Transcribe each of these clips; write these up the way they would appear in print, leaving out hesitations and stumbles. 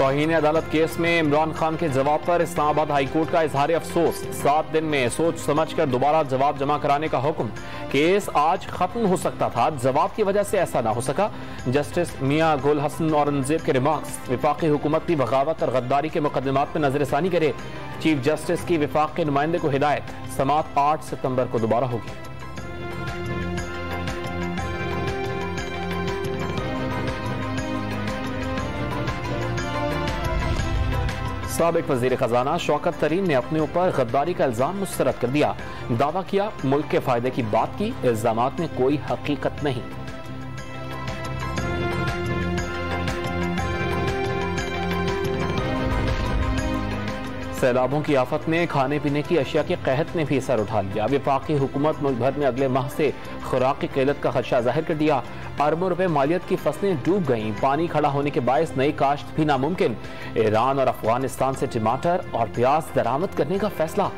तौहीन अदालत केस में इमरान खान के जवाब पर इस्लामाबाद हाईकोर्ट का इजहार अफसोस। 7 दिन में सोच समझ कर दोबारा जवाब जमा कराने का हुक्म। केस आज खत्म हो सकता था, जवाब की वजह से ऐसा ना हो सका। जस्टिस मियां गुल हसन औरंगजेब के रिमार्क्स। विफाकी हुकूमत की बगावत और गद्दारी के मुकदमात में नजरसानी करे। चीफ जस्टिस की विफाक के नुमाइंदे को हिदायत। समाअत 8 सितंबर को दोबारा होगी। साबिक वजीर खजाना शौकत तरीन ने अपने ऊपर गद्दारी का इल्जाम मुस्तरद कर दिया। दावा किया मुल्क के फायदे की बात की, इल्जामात में कोई हकीकत नहीं। सैलाबों की आफत ने खाने पीने की अशिया के कहत ने भी सर उठा लिया। विफाकी हुकूमत मुल्क भर में अगले माह से खुराक की किल्लत का खदशा जाहिर कर दिया। अरबों रुपए मालियत की फसलें डूब गईं। पानी खड़ा होने के बायस नई काश्त भी नामुमकिन। ईरान और अफगानिस्तान से टमाटर और प्याज दरामद करने का फैसला।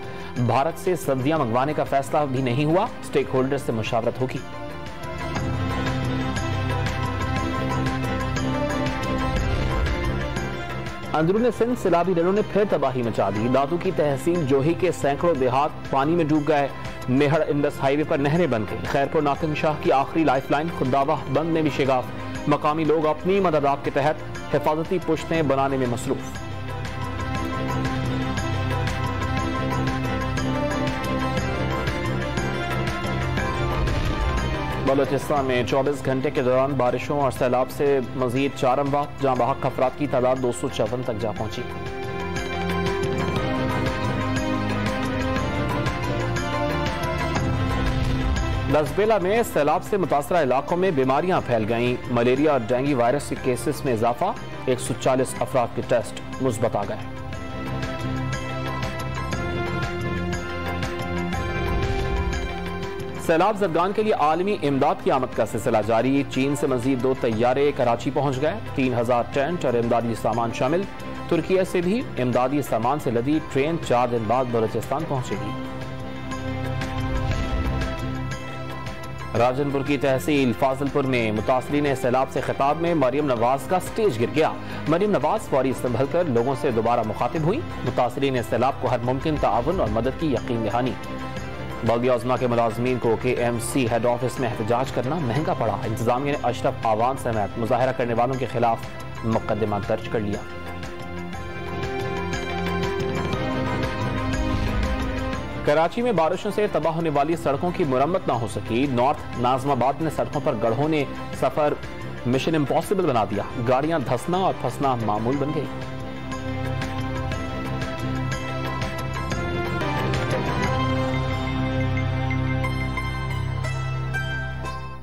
भारत से सब्जियां मंगवाने का फैसला भी नहीं हुआ। स्टेक होल्डर से मुशावरत होगी। अंदरूनी सिंध सैलाबी डरों ने फिर तबाही मचा दी। दादू की तहसील जोही के सैकड़ों देहात पानी में डूब गए। मेहड़ इंडस हाईवे पर नहरें बन गई। खैरपुर नातिन शाह की आखिरी लाइफलाइन खुदावाह बंद में भी शिगाफ। मकामी लोग अपनी मदद के तहत हिफाजती पुश्तें बनाने में मसरूफ। बलूचिस्तान में 24 घंटे के दौरान बारिशों और सैलाब से मजीद 4 अमवात, जहां बहक अफराद की तादाद 254 तक जा पहुंची। लसबेला में सैलाब से मुतासरा इलाकों में बीमारियां फैल गईं। मलेरिया और डेंगू वायरस के केसेस में इजाफा। 140 अफराद के टेस्ट मुस्बत आ गए। सैलाब ज़दगान के लिए आलमी इमदाद की आमद का सिलसिला जारी। चीन से मजीद 2 तैयारे कराची पहुंच गए। 3000 टेंट और इमदादी सामान शामिल। तुर्किया से भी इमदादी सामान से लदी ट्रेन 4 दिन बाद बलूचिस्तान पहुंचेगी। राजनपुर की तहसील फाजिलपुर में मुतासरीन सैलाब से खिताब में मरियम नवाज का स्टेज गिर गया। मरियम नवाज फौरी संभल कर लोगों से दोबारा मुखातिब हुई। मुतासरीन सैलाब को हर मुमकिन ताउन और मदद की यकीन दहानी। बल्दिया उज़्मा के मुलाजमीन को KMC हेड ऑफिस में एहतजाज करना महंगा पड़ा। इंतजामिया ने अशरफ आवान समेत मुजाहरा करने वालों के खिलाफ मुकदमा दर्ज कर लिया। कराची में बारिशों से तबाह होने वाली सड़कों की मुरम्मत ना हो सकी। नॉर्थ नाजमाबाद में सड़कों पर गड्ढों ने सफर मिशन इम्पॉसिबल बना दिया। गाड़ियां धंसना और फंसना मामूल बन गई।